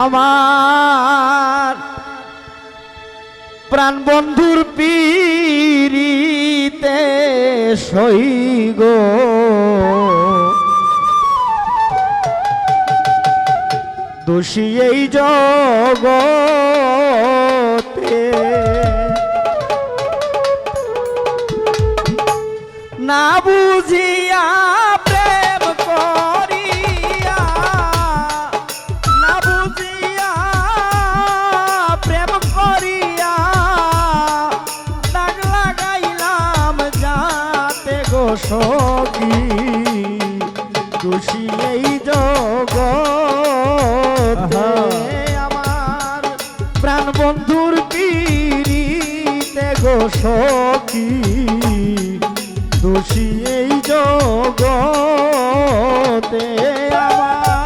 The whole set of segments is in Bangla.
আমার প্রাণ বন্ধুর পীড়িতে সইগ দোষী এই জগতে না বুঝিয়া প্রেম করিয়া না বুঝিয়া প্রেম করিয়া দাগ লাগাইলাম যাতে গো সখী দোষী এই জগতে আমার প্রাণ বন্ধুর পীড়িতে গো সখী দোষী এই জগতে আমার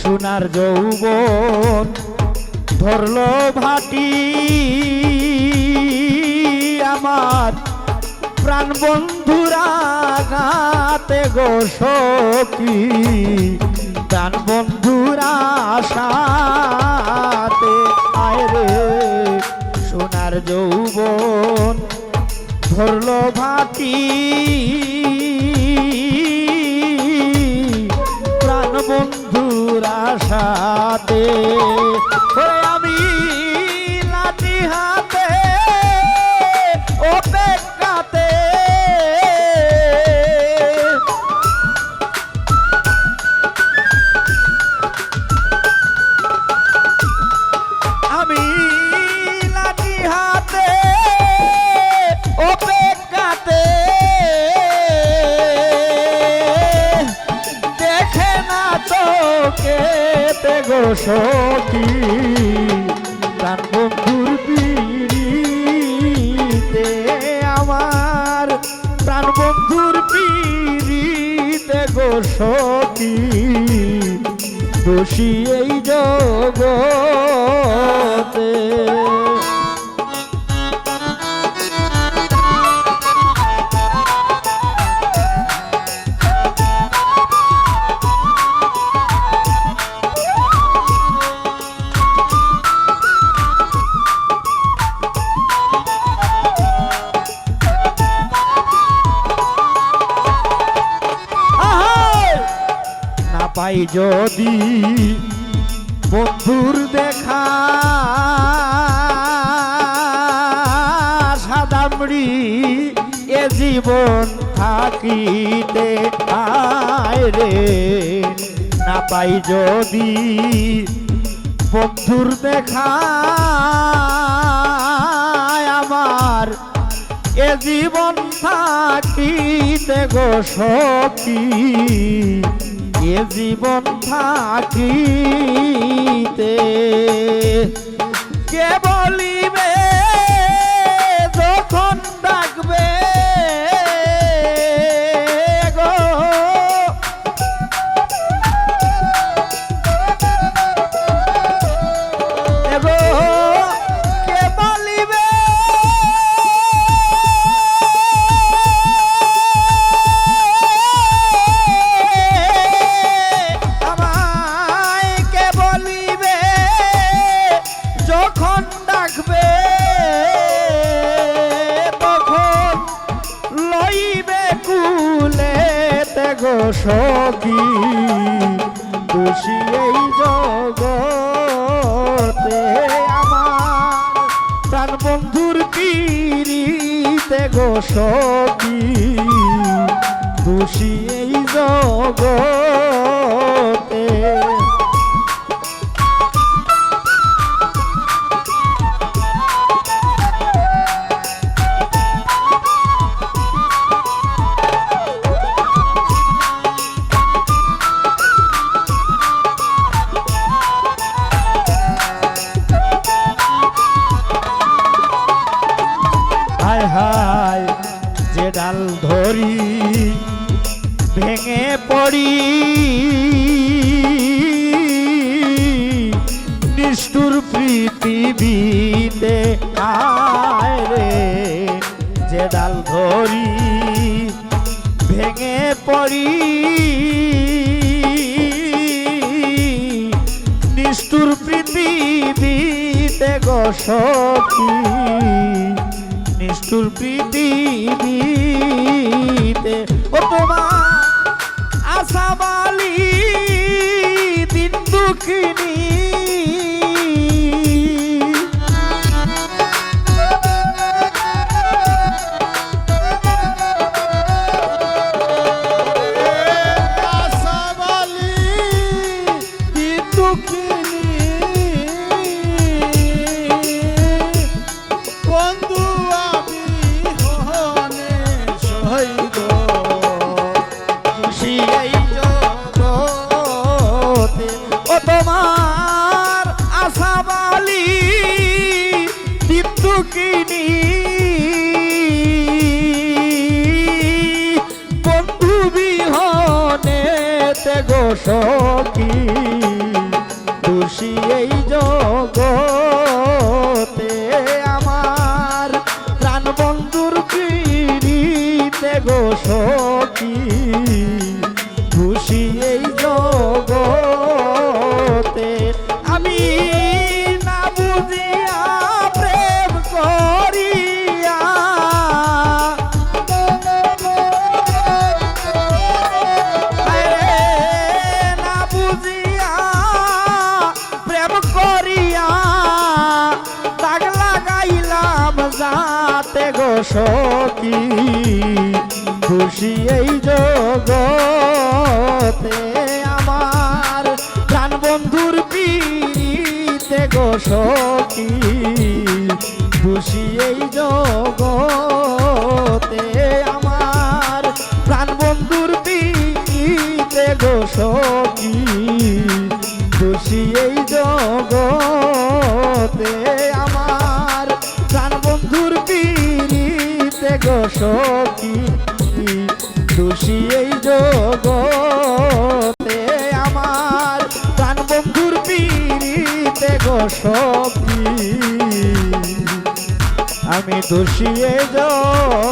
সোনার যৌবন ধরলো ভাটি আমার প্রাণ বন্ধুরা গাতে গো সখী প্রাণ বন্ধুরা সাথে আয় রে সোনার যৌবন ধরলো ভাটি বন্ধুর আশাতে আমি লাঠি হাতে অপেক্ষাতে আমি লাঠি হাতে অপেক্ষাতে কেতে গো সখী প্রাণ বন্ধুর পীড়িতে আমার প্রাণ বন্ধুর পীড়িতে গো সখী দোষী এই জগতে পাই যদি বন্ধুর দেখা সাদামড়ি এ জীবন থাকিতে আয় রে না পাই যদি বন্ধুর দেখা আমার এ জীবন থাকিতে গো সখী এ জীবন থাকিতে কে বলিবে যখন ডাকবে গো কে বলিবে যখন ডাকবে তখন লইবে কুলেতে গো সখী দোষী এই জগতে আমার প্রাণ বন্ধুর পীড়িতে গো সখী দোষী এই জগতে ডাল ধরি ভেঙে পড়ি নিষ্ঠুর পৃথিবীতে আয় রে যে ডাল ধরি ভেঙে পড়ি নিষ্ঠুর পৃথিবীতে গো সখী নিষ্ঠুর পৃথিবীতে ও তোমার আশাবালি দিন দুঃখিনী তোমার আশাবালি দীপ্তকিনী বন্ধু বিহনে তে গো সখী দোষী এই জগতে আমার প্রাণ বন্ধুর পিড়িতে গো সখী খুশি এই জগতে আমি না বুঝিয়া প্রেম করিয়া না বুঝিয়া প্রেম করিয়া দাগ লাগাইলাম যাতে গো সখী খুশি এই জগতে আমার প্রাণ বন্ধুর পিড়িতে গো সখী খুশি এই জগতে আমার প্রাণ বন্ধুর পিড়িতে গো সখী খুশি এই জগতে আমার প্রাণ বন্ধুর পিড়িতে গো সখী খুশি এই জগতে আমার প্রাণ বন্ধুর পিড়িতে গো সখী আমি খুশি এই জগতে।